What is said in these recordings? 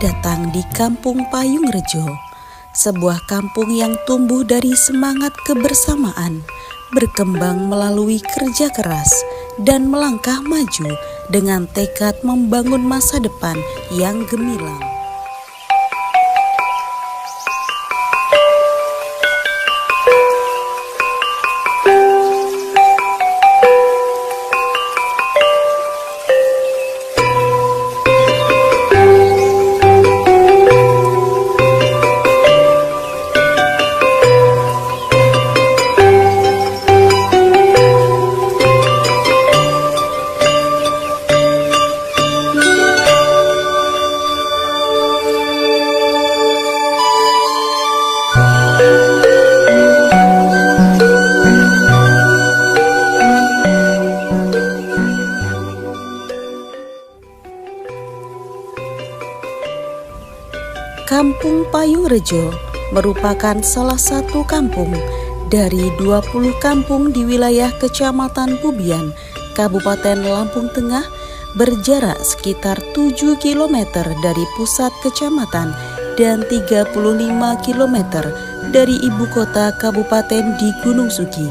datang di Kampung Payung Rejo, sebuah kampung yang tumbuh dari semangat kebersamaan, berkembang melalui kerja keras, dan melangkah maju dengan tekad membangun masa depan yang gemilang. Kampung Payung Rejo merupakan salah satu kampung dari 20 kampung di wilayah Kecamatan Bubian, Kabupaten Lampung Tengah, berjarak sekitar 7 km dari pusat kecamatan dan 35 km dari ibu kota kabupaten di Gunung Sugi.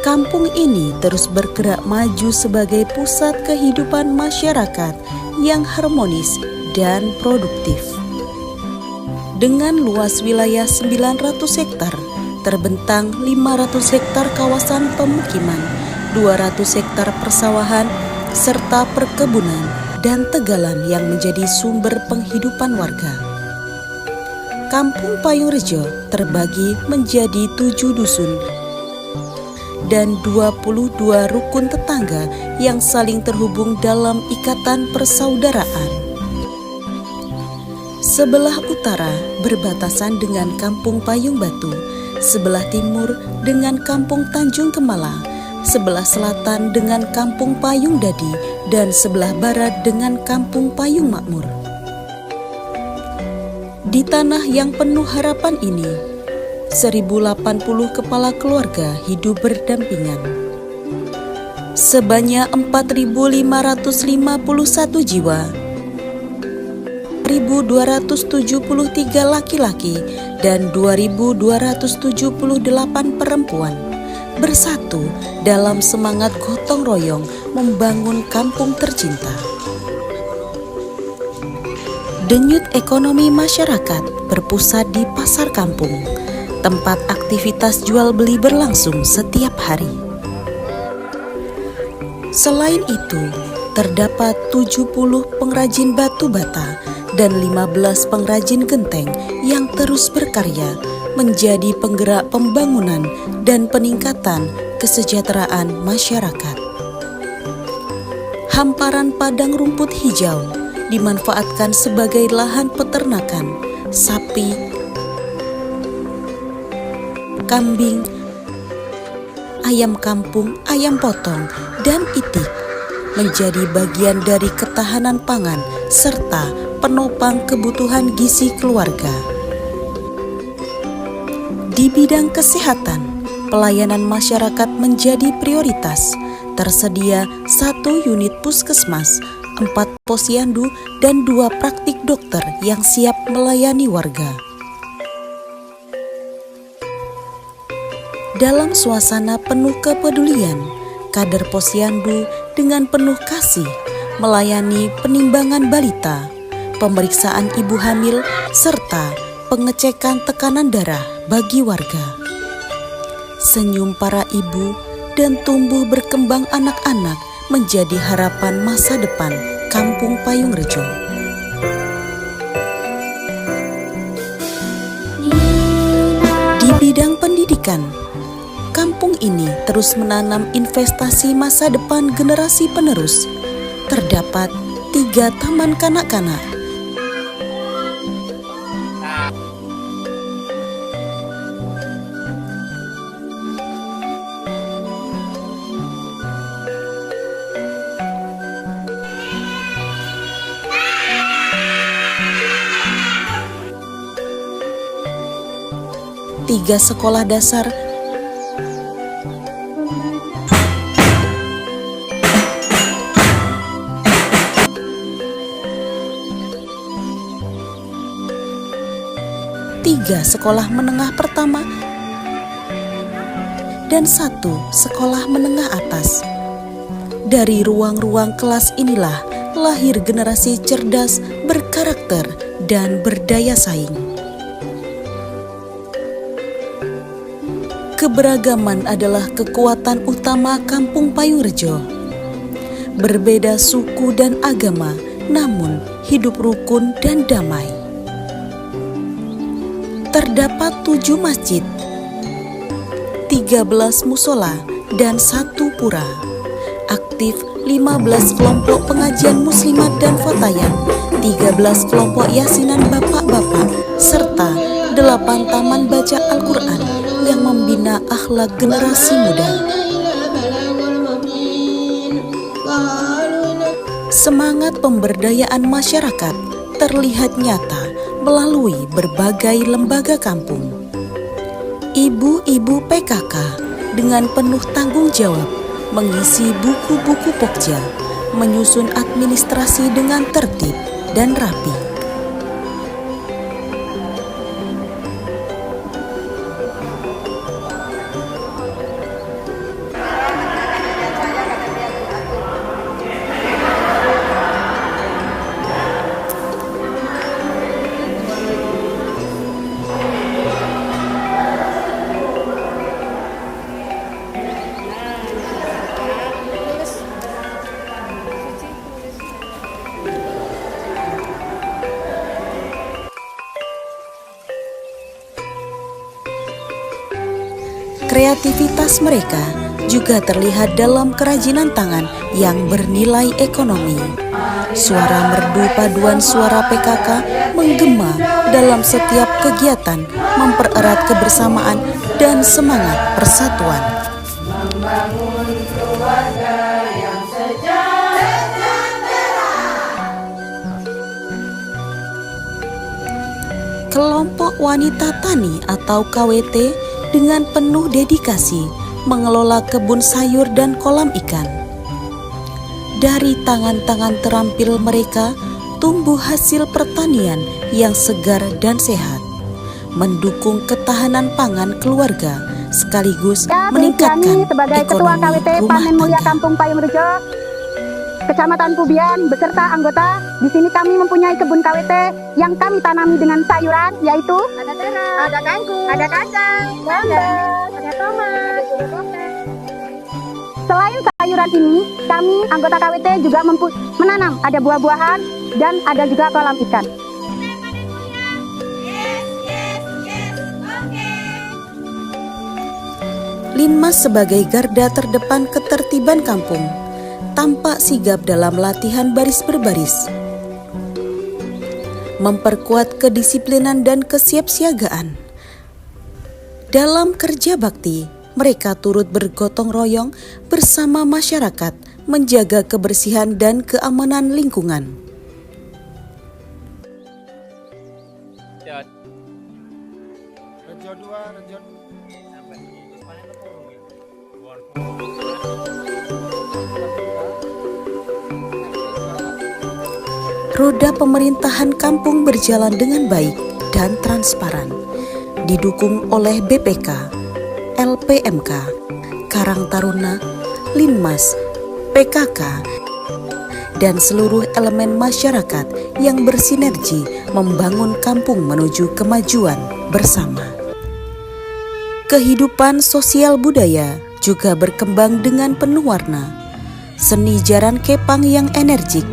Kampung ini terus bergerak maju sebagai pusat kehidupan masyarakat yang harmonis dan produktif. Dengan luas wilayah 900 hektar, terbentang 500 hektar kawasan pemukiman, 200 hektar persawahan, serta perkebunan dan tegalan yang menjadi sumber penghidupan warga. Kampung Payung Rejo terbagi menjadi 7 dusun dan 22 rukun tetangga yang saling terhubung dalam ikatan persaudaraan. Sebelah utara berbatasan dengan Kampung Payung Batu, sebelah timur dengan Kampung Tanjung Kemala, sebelah selatan dengan Kampung Payung Dadi, dan sebelah barat dengan Kampung Payung Makmur. Di tanah yang penuh harapan ini, 1080 kepala keluarga hidup berdampingan. Sebanyak 4.551 jiwa, 1.273 laki-laki dan 2.278 perempuan bersatu dalam semangat gotong royong membangun kampung tercinta. Denyut ekonomi masyarakat berpusat di pasar kampung, tempat aktivitas jual beli berlangsung setiap hari. Selain itu, terdapat 70 pengrajin batu bata dan 15 pengrajin genteng yang terus berkarya menjadi penggerak pembangunan dan peningkatan kesejahteraan masyarakat. Hamparan padang rumput hijau dimanfaatkan sebagai lahan peternakan sapi, kambing, ayam kampung, ayam potong, dan itik, menjadi bagian dari ketahanan pangan serta penopang kebutuhan gizi keluarga. Di bidang kesehatan, pelayanan masyarakat menjadi prioritas. Tersedia 1 unit puskesmas, 4 posyandu, dan 2 praktik dokter yang siap melayani warga. Dalam suasana penuh kepedulian, kader posyandu dengan penuh kasih melayani penimbangan balita, pemeriksaan ibu hamil, serta pengecekan tekanan darah bagi warga. Senyum para ibu dan tumbuh berkembang anak-anak menjadi harapan masa depan Kampung Payung Rejo. Di bidang pendidikan, kampung ini terus menanam investasi masa depan generasi penerus. Terdapat 3 taman kanak-kanak, 3 sekolah dasar, 4 3 sekolah menengah pertama, dan 1 sekolah menengah atas. Dari ruang-ruang kelas inilah lahir generasi cerdas, berkarakter, dan berdaya saing. Keberagaman adalah kekuatan utama Kampung Payung-Rejo. Berbeda suku dan agama, namun hidup rukun dan damai. Terdapat 7 masjid, 13 musola, dan 1 pura. Aktif 15 kelompok pengajian muslimat dan fatayat, 13 kelompok yasinan bapak-bapak, serta 8 taman baca Al-Quran yang membina akhlak generasi muda. Semangat pemberdayaan masyarakat terlihat nyata melalui berbagai lembaga kampung. Ibu-ibu PKK dengan penuh tanggung jawab mengisi buku-buku pokja, menyusun administrasi dengan tertib dan rapi. Kreativitas mereka juga terlihat dalam kerajinan tangan yang bernilai ekonomi. Suara merdu paduan suara PKK menggema dalam setiap kegiatan, mempererat kebersamaan dan semangat persatuan. Kelompok wanita tani atau KWT dengan penuh dedikasi mengelola kebun sayur dan kolam ikan. Dari tangan-tangan terampil mereka tumbuh hasil pertanian yang segar dan sehat, mendukung ketahanan pangan keluarga sekaligus meningkatkan sebagai Ketua ekonomi KWT rumah Panen Mulia tangga. Kampung Payung-Rejo, Kecamatan Pubian beserta anggota. Di sini kami mempunyai kebun KWT yang kami tanami dengan sayuran, yaitu ada terang, ada kangkung, ada kacang, ada tomat, Selain sayuran ini, kami anggota KWT juga menanam ada buah-buahan dan ada juga kolam ikan. Linmas sebagai garda terdepan ketertiban kampung, tampak sigap dalam latihan baris berbaris, memperkuat kedisiplinan dan kesiapsiagaan. Dalam kerja bakti, mereka turut bergotong royong bersama masyarakat menjaga kebersihan dan keamanan lingkungan. Rejo 2, Rejo Roda pemerintahan kampung berjalan dengan baik dan transparan, didukung oleh BPK, LPMK, Karang Taruna, Linmas, PKK, dan seluruh elemen masyarakat yang bersinergi membangun kampung menuju kemajuan bersama. Kehidupan sosial budaya juga berkembang dengan penuh warna. Seni jaran kepang yang energik,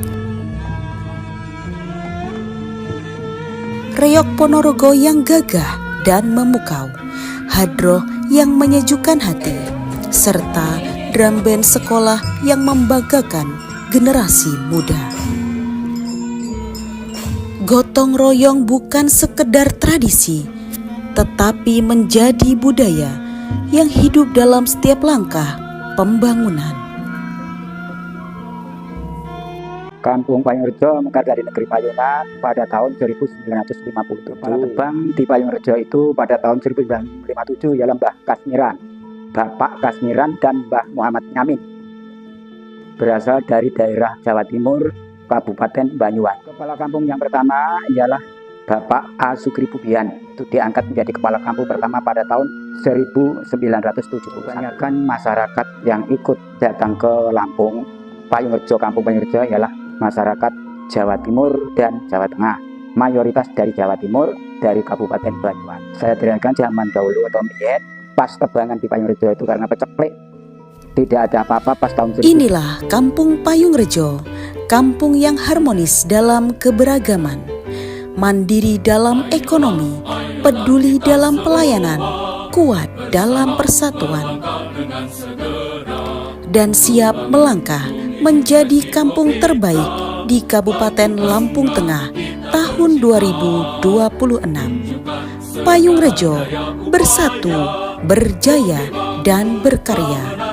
reok Ponorogo yang gagah dan memukau, hadroh yang menyejukkan hati, serta drum band sekolah yang membanggakan generasi muda. Gotong royong bukan sekedar tradisi, tetapi menjadi budaya yang hidup dalam setiap langkah pembangunan. Kampung Payung-Rejo mekar dari negeri Payungan pada tahun 1957. Kepala Tebang di Payung-Rejo itu pada tahun 1957 ialah Mbah Kasmiran, Bapak Kasmiran dan Mbah Muhammad Nyamin. Berasal dari daerah Jawa Timur, Kabupaten Banyuwangi. Kepala kampung yang pertama ialah Bapak A. Sukri Pubian itu diangkat menjadi kepala kampung pertama pada tahun 1970. Kebanyakan masyarakat yang ikut datang ke Lampung Payung-Rejo, kampung Payung-Rejo ialah masyarakat Jawa Timur dan Jawa Tengah. Mayoritas dari Jawa Timur, dari Kabupaten Banyuwangi. Saya ceritakan zaman dahulu atau mbiyen pas tebangan di Payung-Rejo itu karena peceklek, tidak ada apa-apa pas tahun 1000. Inilah Kampung Payung-Rejo, kampung yang harmonis dalam keberagaman, mandiri dalam ekonomi, peduli dalam pelayanan, kuat dalam persatuan, dan siap melangkah menjadi kampung terbaik di Kabupaten Lampung Tengah tahun 2026. Payung-Rejo bersatu, berjaya, dan berkarya.